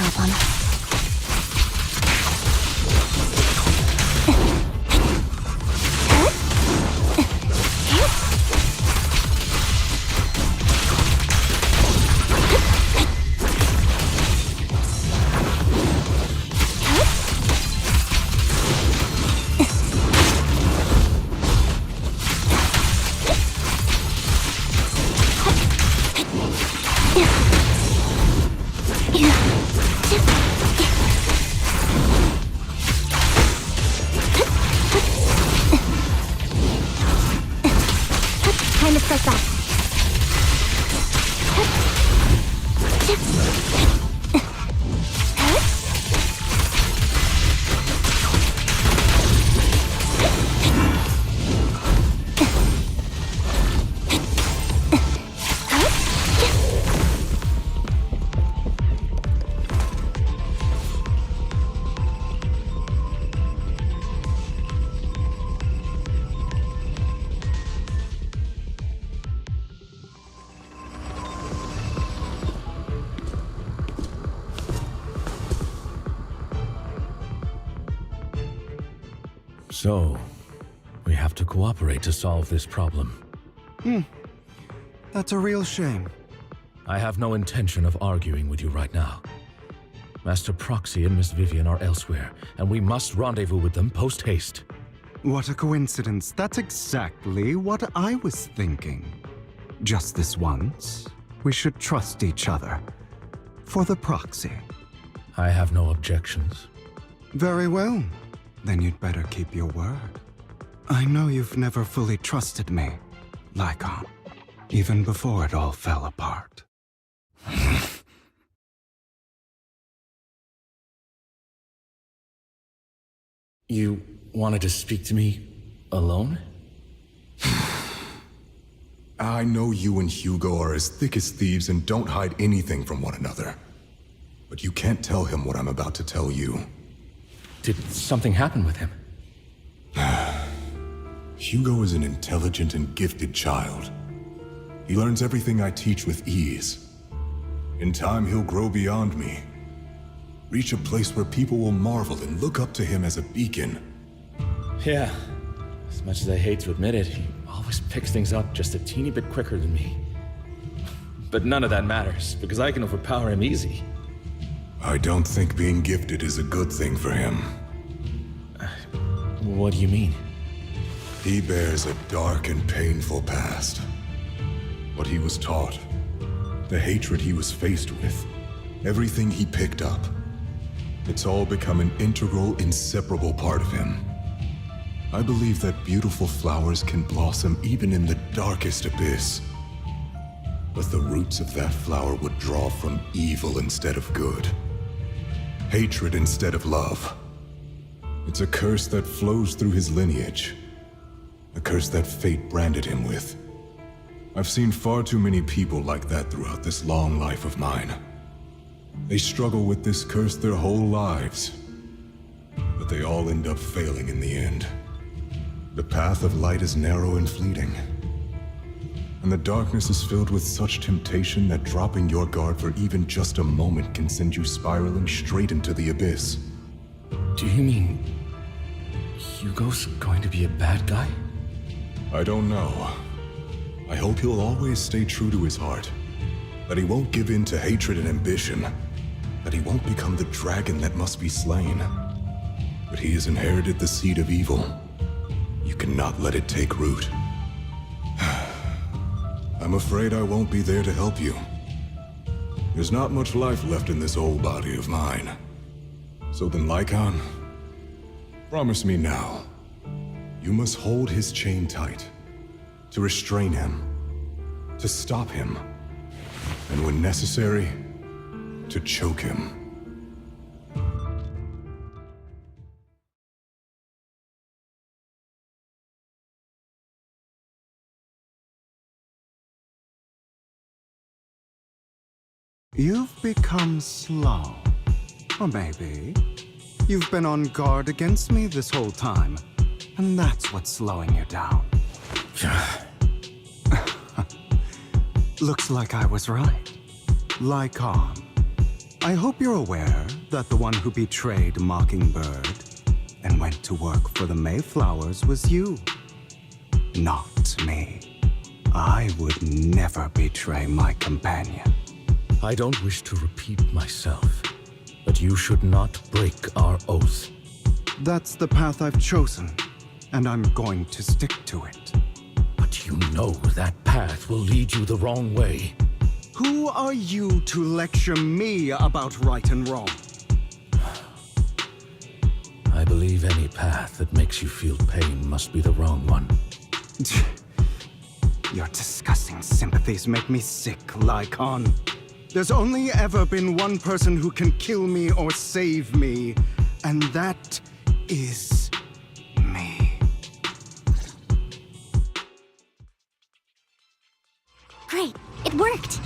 problem. Time to strike back. So, we have to cooperate to solve this problem. That's a real shame. I have no intention of arguing with you right now. Master Proxy and Miss Vivian are elsewhere, and we must rendezvous with them post-haste. What a coincidence. That's exactly what I was thinking. Just this once, we should trust each other. For the proxy. I have no objections. Very well. Then you'd better keep your word. I know you've never fully trusted me, Lycon, even before it all fell apart. You wanted to speak to me alone? I know you and Hugo are as thick as thieves and don't hide anything from one another. But you can't tell him what I'm about to tell you. Did something happen with him? Hugo is an intelligent and gifted child. He learns everything I teach with ease. In time, he'll grow beyond me. Reach a place where people will marvel and look up to him as a beacon. Yeah. As much as I hate to admit it, he always picks things up just a teeny bit quicker than me. But none of that matters, because I can overpower him easy. I don't think being gifted is a good thing for him. What do you mean? He bears a dark and painful past. What he was taught, the hatred he was faced with, everything he picked up, it's all become an integral, inseparable part of him. I believe that beautiful flowers can blossom even in the darkest abyss. But the roots of that flower would draw from evil instead of good. Hatred instead of love. It's a curse that flows through his lineage. A curse that fate branded him with. I've seen far too many people like that throughout this long life of mine. They struggle with this curse their whole lives. But they all end up failing in the end. The path of light is narrow and fleeting. And the darkness is filled with such temptation that dropping your guard for even just a moment can send you spiraling straight into the abyss. Do you mean Hugo's going to be a bad guy? I don't know. I hope he'll always stay true to his heart. That he won't give in to hatred and ambition. That he won't become the dragon that must be slain. But he has inherited the seed of evil. You cannot let it take root. I'm afraid I won't be there to help you. There's not much life left in this old body of mine. So then, Lycon, promise me now. You must hold his chain tight. To restrain him. To stop him. And when necessary, to choke him. You've become slow. Or maybe you've been on guard against me this whole time, and that's what's slowing you down. Looks like I was right. Lycon, I hope you're aware that the one who betrayed Mockingbird and went to work for the Mayflowers was you, not me. I would never betray my companion. I don't wish to repeat myself, but you should not break our oath. That's the path I've chosen, and I'm going to stick to it. But you know that path will lead you the wrong way. Who are you to lecture me about right and wrong? I believe any path that makes you feel pain must be the wrong one. Your disgusting sympathies make me sick, Lycon. There's only ever been one person who can kill me or save me, and that is me. Great, it worked!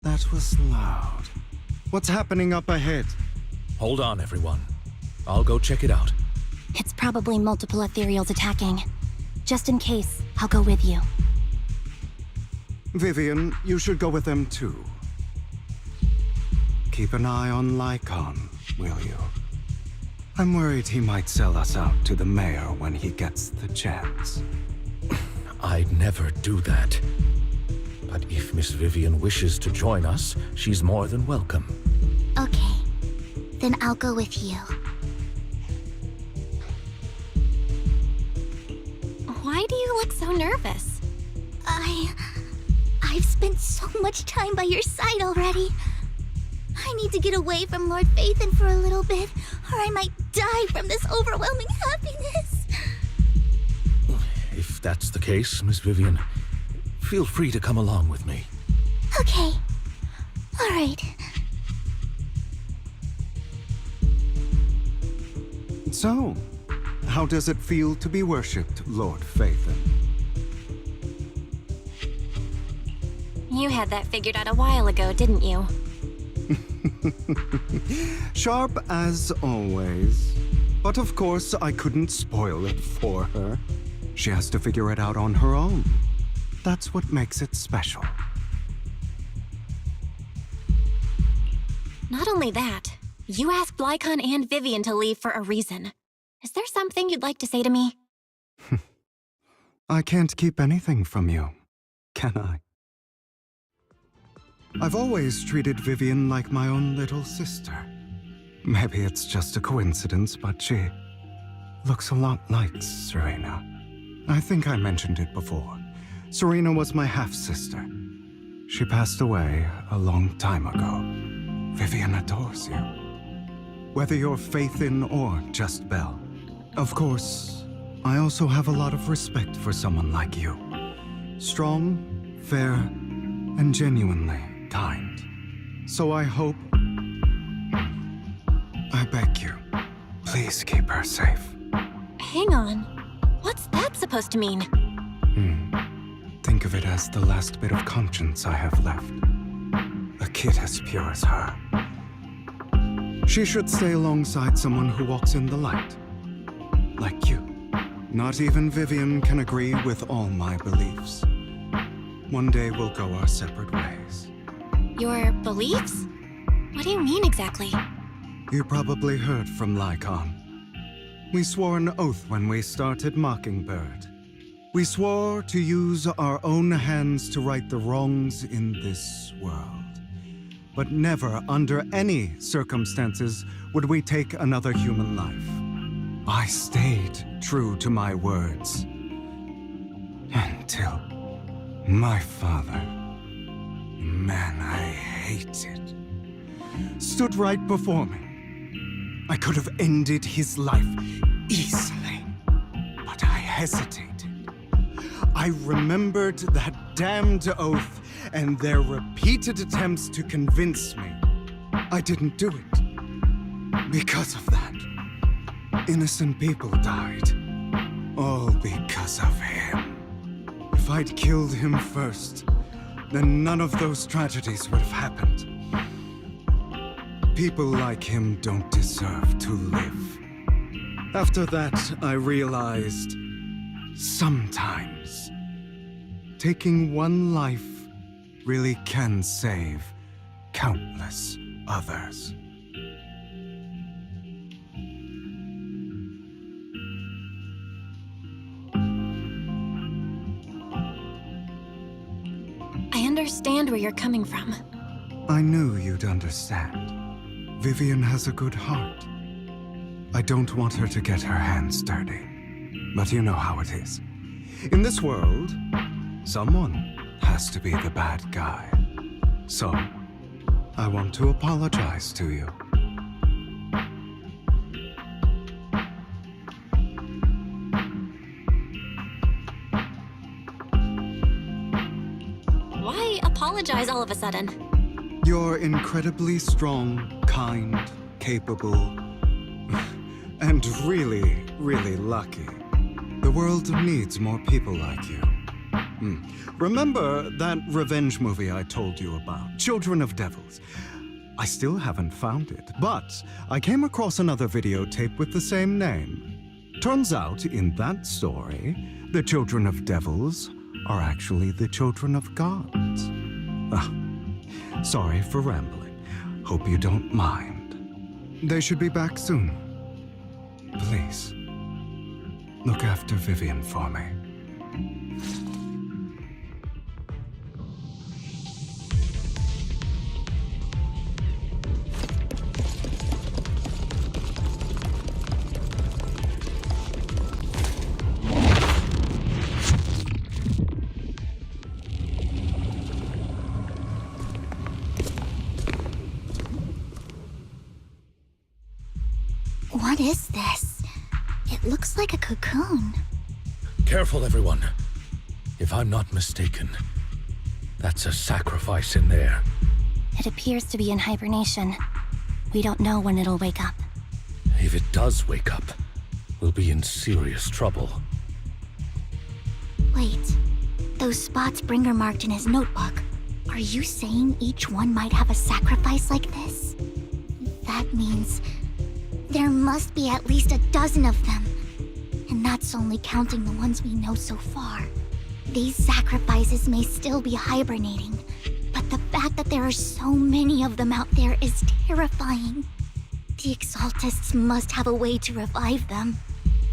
That was loud. What's happening up ahead? Hold on, everyone. I'll go check it out. It's probably multiple ethereals attacking. Just in case, I'll go with you. Vivian, you should go with them too. Keep an eye on Lycon, will you? I'm worried he might sell us out to the mayor when he gets the chance. I'd never do that. But if Miss Vivian wishes to join us, she's more than welcome. Okay, then I'll go with you. Why do you look so nervous? I've spent so much time by your side already. I need to get away from Lord Phaethon for a little bit, or I might die from this overwhelming happiness. If that's the case, Miss Vivian, feel free to come along with me. Okay. All right. So, how does it feel to be worshipped, Lord Phaethon? You had that figured out a while ago, didn't you? Sharp as always. But of course, I couldn't spoil it for her. She has to figure it out on her own. That's what makes it special. Not only that, you asked Lycon and Vivian to leave for a reason. Is there something you'd like to say to me? I can't keep anything from you, can I? I've always treated Vivian like my own little sister. Maybe it's just a coincidence, but she looks a lot like Serena. I think I mentioned it before. Serena was my half-sister. She passed away a long time ago. Vivian adores you. Whether you're Phaethon or just Belle. Of course, I also have a lot of respect for someone like you. Strong, fair, and genuinely kind. So I hope... I beg you, please keep her safe. Hang on. What's that supposed to mean? Think of it as the last bit of conscience I have left. A kid as pure as her. She should stay alongside someone who walks in the light. Like you. Not even Vivian can agree with all my beliefs. One day we'll go our separate ways. Your beliefs? What do you mean exactly? You probably heard from Lycon. We swore an oath when we started Mockingbird. We swore to use our own hands to right the wrongs in this world. But never, under any circumstances, would we take another human life. I stayed true to my words. Until my father, the man I hated, stood right before me. I could have ended his life easily, but I hesitated. I remembered that damned oath and their repeated attempts to convince me. I didn't do it. Because of that, innocent people died. All because of him. If I'd killed him first, then none of those tragedies would have happened. People like him don't deserve to live. After that, I realized, sometimes, taking one life really can save countless others. I understand where you're coming from. I knew you'd understand. Vivian has a good heart. I don't want her to get her hands dirty. But you know how it is. In this world, someone has to be the bad guy. So, I want to apologize to you. Why apologize all of a sudden? You're incredibly strong, kind, capable, and really, really lucky. The world needs more people like you. Remember that revenge movie I told you about, Children of Devils? I still haven't found it, but I came across another videotape with the same name. Turns out, in that story, the Children of Devils are actually the children of gods. Sorry for rambling. Hope you don't mind. They should be back soon. Please, look after Vivian for me. What is this? It looks like a cocoon. Careful, everyone. If I'm not mistaken, that's a sacrifice in there. It appears to be in hibernation. We don't know when it'll wake up. If it does wake up, we'll be in serious trouble. Wait, those spots Bringer marked in his notebook. Are you saying each one might have a sacrifice like this? That means there must be at least a dozen of them. And that's only counting the ones we know so far. These sacrifices may still be hibernating, but the fact that there are so many of them out there is terrifying. The Exaltists must have a way to revive them.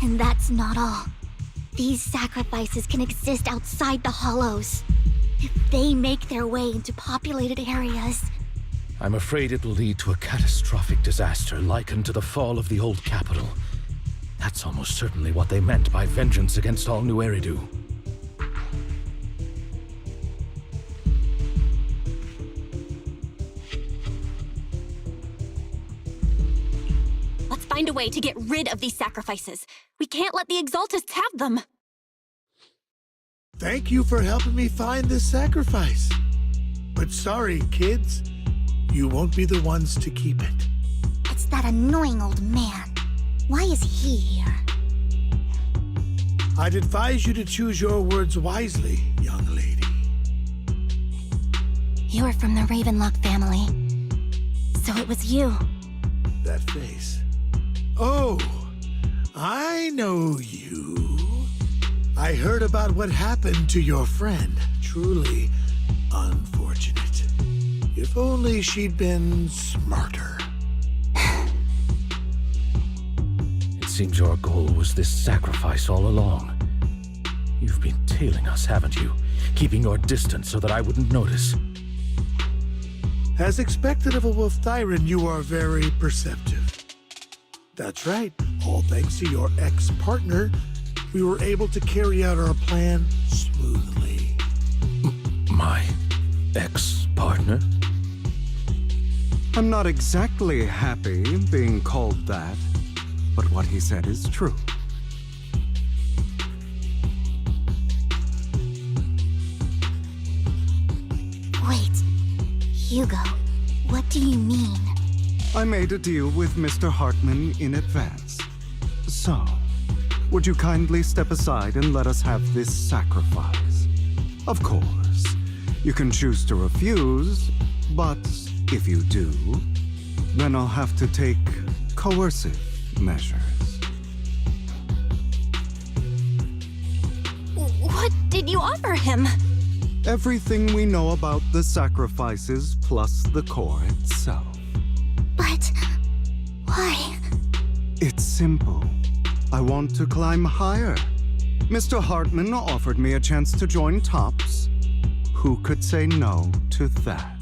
And that's not all. These sacrifices can exist outside the Hollows. If they make their way into populated areas, I'm afraid it will lead to a catastrophic disaster likened to the fall of the old capital. That's almost certainly what they meant by vengeance against all New Eridu. Let's find a way to get rid of these sacrifices. We can't let the Exaltists have them. Thank you for helping me find this sacrifice. But sorry, kids. You won't be the ones to keep it. It's that annoying old man. Why is he here? I'd advise you to choose your words wisely, young lady. You're from the Ravenlock family. So it was you. That face. Oh, I know you. I heard about what happened to your friend. Truly unfortunate. If only she'd been smarter. It seems your goal was this sacrifice all along. You've been tailing us, haven't you? Keeping your distance so that I wouldn't notice. As expected of a wolf tyrant, you are very perceptive. That's right. All thanks to your ex-partner, we were able to carry out our plan smoothly. My ex-partner? I'm not exactly happy being called that, but what he said is true. Wait, Hugo, what do you mean? I made a deal with Mr. Hartman in advance. So, would you kindly step aside and let us have this sacrifice? Of course, you can choose to refuse, but if you do, then I'll have to take coercive measures. What did you offer him? Everything we know about the sacrifices plus the core itself. But why? It's simple. I want to climb higher. Mr. Hartman offered me a chance to join Tops. Who could say no to that?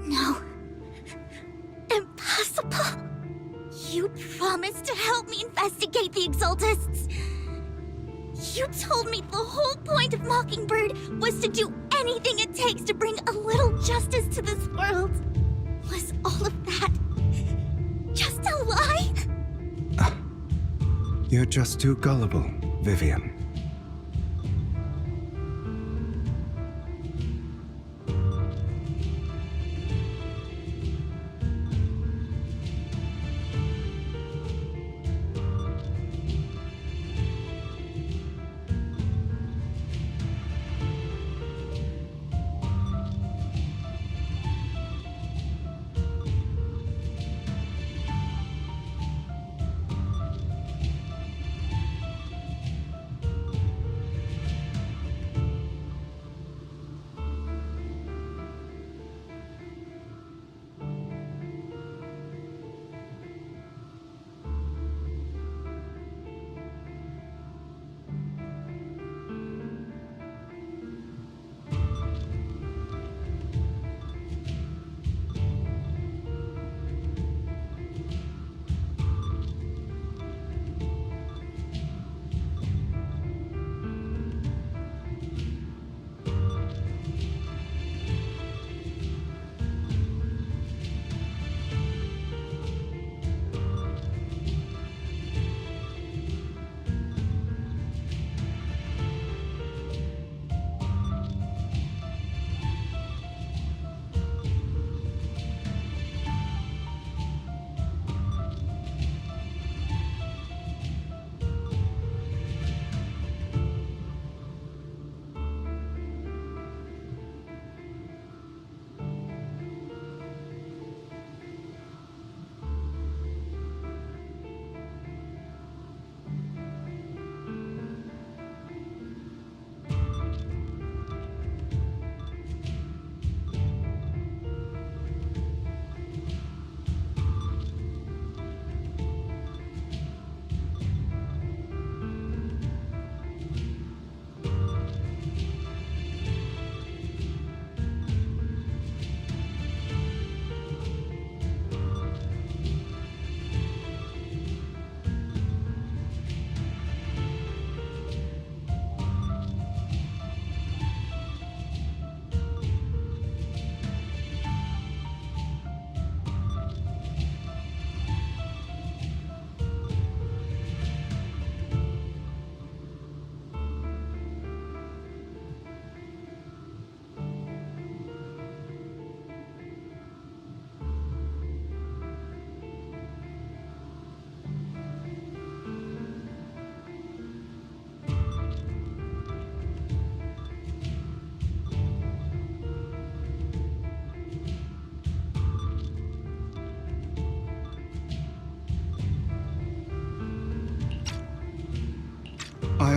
No. Impossible. You promised to help me investigate the Exaltists. You told me the whole point of Mockingbird was to do anything it takes to bring a little justice to this world. Was all of that just a lie? You're just too gullible, Vivian.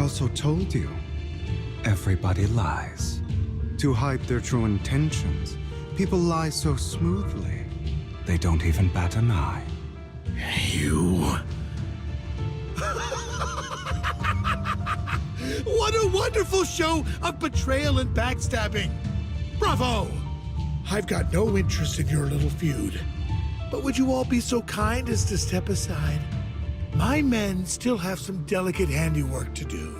also told you, everybody lies. To hide their true intentions, people lie so smoothly, they don't even bat an eye. You... What a wonderful show of betrayal and backstabbing! Bravo! I've got no interest in your little feud. But would you all be so kind as to step aside? My men still have some delicate handiwork to do.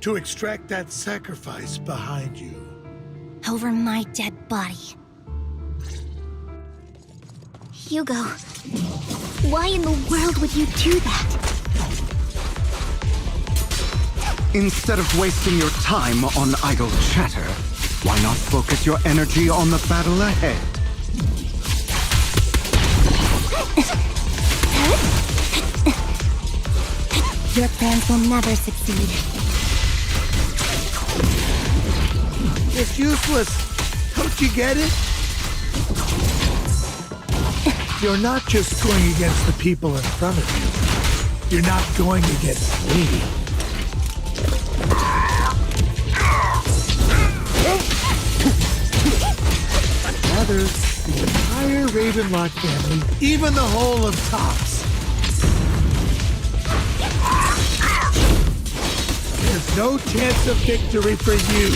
To extract that sacrifice behind you. Over my dead body. Hugo, why in the world would you do that? Instead of wasting your time on idle chatter, why not focus your energy on the battle ahead? Your plans will never succeed. It's useless. Don't you get it? You're not just going against the people in front of you. You're not going against me. Rather, the entire Ravenlock family, even the whole of Tops. There's no chance of victory for you.